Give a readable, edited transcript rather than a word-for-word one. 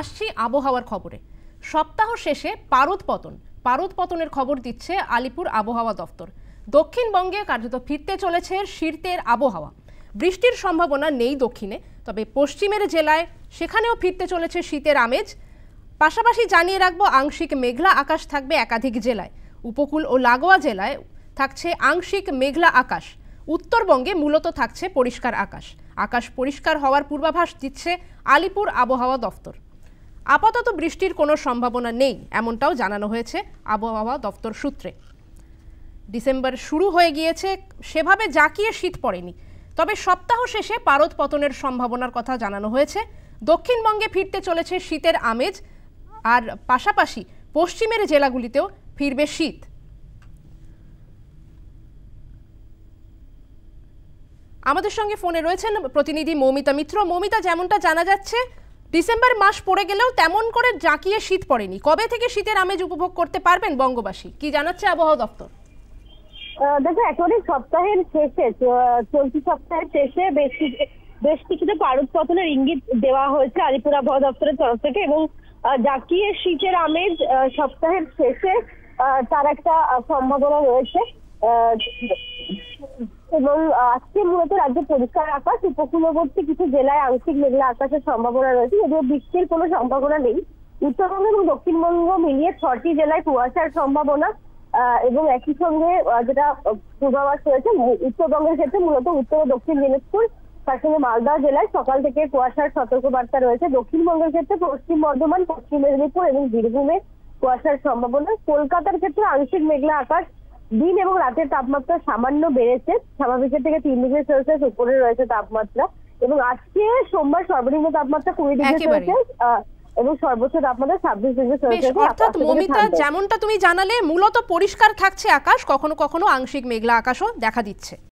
আসছি আবহাওয়ার খবরে। সপ্তাহ শেষে পারদ পতনের খবর দিচ্ছে আলিপুর আবহাওয়া দফতর। দক্ষিণবঙ্গে কার্যত ফিরতে চলেছে শীতের আবহাওয়া। বৃষ্টির সম্ভাবনা নেই দক্ষিণে, তবে পশ্চিমের জেলায় সেখানেও ফিরতে চলেছে শীতের আমেজ। পাশাপাশি জানিয়ে রাখবো, আংশিক মেঘলা আকাশ থাকবে একাধিক জেলায়। উপকূল ও লাগোয়া জেলায় থাকছে আংশিক মেঘলা আকাশ। উত্তরবঙ্গে মূলত থাকছে পরিষ্কার আকাশ। আকাশ পরিষ্কার হওয়ার পূর্বাভাস দিচ্ছে আলিপুর আবহাওয়া দফতর। আপাতত বৃষ্টির কোনো সম্ভাবনা নেই, এমনটাও জানানো হয়েছে আবহাওয়া দফতর সূত্রে। ডিসেম্বর শুরু হয়ে গিয়েছে, সেভাবে জাঁকিয়ে শীত পড়েনি, তবে সপ্তাহ শেষে পারদ পতনের সম্ভাবনার কথা জানানো হয়েছে। দক্ষিণবঙ্গে ফিরতে চলেছে শীতের আমেজ, আর পাশাপাশি পশ্চিমের জেলাগুলিতেও ফিরবে শীত। আমাদের সঙ্গে ফোনে রয়েছেন প্রতিনিধি মৌমিতা মিত্র। মৌমিতা, যেমনটা জানা যাচ্ছে, ডিসেম্বর মাস পড়ে গেলেও তেমন করে জাঁকিয়ে শীত পড়েনি। কবে থেকে শীতের আমেজ উপভোগ করতে পারবেন বঙ্গবাসী, কি জানাচ্ছে আবহাওয়া দপ্তর? দেখো, একেবারে সপ্তাহের শেষে, চলতি সপ্তাহের শেষে বেশ কিছুটা পারদ পতনের ইঙ্গিত দেওয়া হয়েছে আলিপুর আবহাওয়া দপ্তরের তরফ থেকে, এবং জাঁকিয়ে শীতের আমেজ সপ্তাহের শেষে তার একটা সম্ভাবনা রয়েছে। এবং আজকে মূলত রাজ্যে পরিষ্কার আকাশ, উপকূলবর্তী কিছু জেলায় আংশিক মেঘলা আকাশের সম্ভাবনা রয়েছে, যদিও বৃষ্টির কোনো সম্ভাবনা নেই। উত্তরবঙ্গ এবং দক্ষিণবঙ্গ মিলিয়ে 6টি জেলায় কুয়াশার সম্ভাবনা, এবং একই সঙ্গে যেটা পূর্বাভাস রয়েছে উত্তরবঙ্গের ক্ষেত্রে মূলত উত্তর ও দক্ষিণ দিনাজপুর, তার সঙ্গে মালদহ জেলায় সকাল থেকে কুয়াশার সতর্কবার্তা রয়েছে। দক্ষিণবঙ্গের ক্ষেত্রে পশ্চিম বর্ধমান, পশ্চিম মেদিনীপুর এবং বীরভূমে কুয়াশার সম্ভাবনা। কলকাতার ক্ষেত্রে আংশিক মেঘলা আকাশ, দিন এবং রাতের তাপমাত্রা সামান্য বেড়েছে, স্বাভাবিকের থেকে 3 ডিগ্রি সেলসিয়াস উপরে রয়েছে তাপমাত্রা। এবং আজকে সোমবার সর্বনিম্ন তাপমাত্রা 20 ডিগ্রি সেলসিয়াস এবং সর্বোচ্চ তাপমাত্রা 26 ডিগ্রি সেলসিয়াস। অর্থাৎ মৌমিতা, যেমনটা তুমি জানালে, মূলত পরিষ্কার থাকছে আকাশ, কখনো কখনো আংশিক মেঘলা আকাশও দেখা দিচ্ছে।